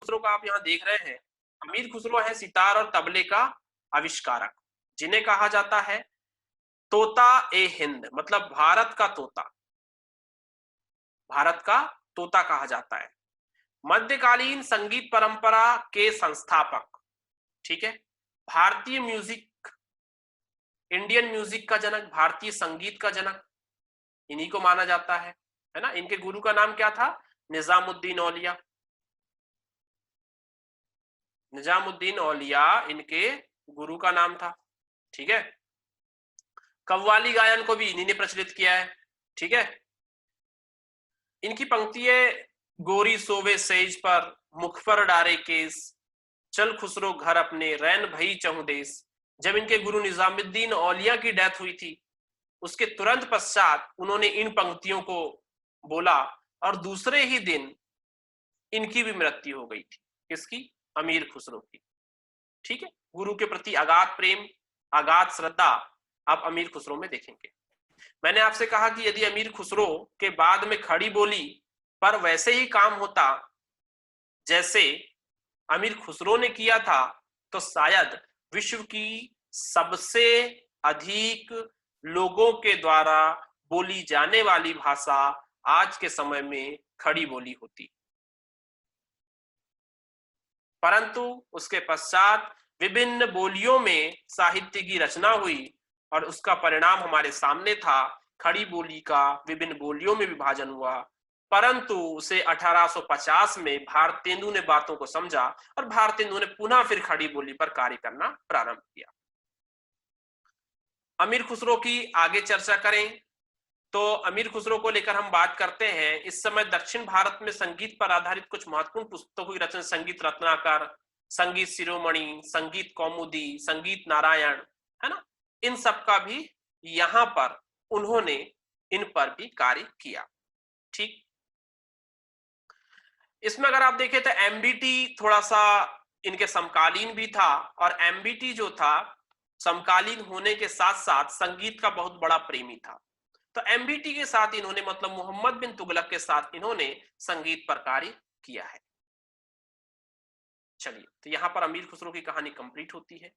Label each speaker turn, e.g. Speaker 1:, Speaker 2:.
Speaker 1: खुसरो का आप यहाँ देख रहे हैं, अमीर खुसरो है सितार और तबले का आविष्कारक, जिन्हें कहा जाता है तोता ए हिंद, मतलब भारत का तोता, भारत का तोता कहा जाता है। मध्यकालीन संगीत परंपरा के संस्थापक, ठीक है, भारतीय म्यूजिक, इंडियन म्यूजिक का जनक, भारतीय संगीत का जनक, इन्हीं को माना जाता है ना। इनके गुरु का नाम क्या था? निजामुद्दीन औलिया। निजामुद्दीन औलिया इनके गुरु का नाम था, ठीक है। कव्वाली गायन को भी इन्हीं ने प्रचलित किया है, ठीक है। इनकी पंक्तियां, गोरी सोवे सेज पर, मुख पर डारे केस, चल खुसरो घर अपने, रैन भई चहु देश। जब इनके गुरु निजामुद्दीन औलिया की डेथ हुई थी, उसके तुरंत पश्चात उन्होंने इन पंक्तियों को बोला और दूसरे ही दिन इनकी भी मृत्यु हो गई थी। किसकी? अमीर खुसरो की, ठीक है। गुरु के प्रति अगाध प्रेम, अगाध श्रद्धा आप अमीर खुसरो में देखेंगे। मैंने आपसे कहा कि यदि अमीर खुसरो के बाद में खड़ी बोली पर वैसे ही काम होता जैसे अमीर खुसरो ने किया था, तो शायद विश्व की सबसे अधिक लोगों के द्वारा बोली जाने वाली भाषा आज के समय में खड़ी बोली होती। परंतु उसके पश्चात विभिन्न बोलियों में साहित्य की रचना हुई और उसका परिणाम हमारे सामने था। खड़ी बोली का विभिन्न बोलियों में विभाजन हुआ, परंतु उसे 1850 में भारतेंदु ने बातों को समझा और भारतेंदु ने पुनः फिर खड़ी बोली पर कार्य करना प्रारंभ किया। अमीर खुसरो की आगे चर्चा करें तो अमीर खुसरो को लेकर हम बात करते हैं। इस समय दक्षिण भारत में संगीत पर आधारित कुछ महत्वपूर्ण पुस्तकों की रचना, संगीत रत्नाकर, संगीत शिरोमणि, संगीत कौमुदी, संगीत नारायण, है ना, इन सब का भी यहां पर उन्होंने इन पर भी कार्य किया, ठीक। इसमें अगर आप देखें तो एमबीटी थोड़ा सा इनके समकालीन भी था, और एमबीटी जो था समकालीन होने के साथ साथ संगीत का बहुत बड़ा प्रेमी था। तो एमबीटी के साथ इन्होंने, मतलब मोहम्मद बिन तुगलक के साथ इन्होंने संगीत पर कार्य किया है। चलिए, तो यहां पर अमीर खुसरो की कहानी कंप्लीट होती है।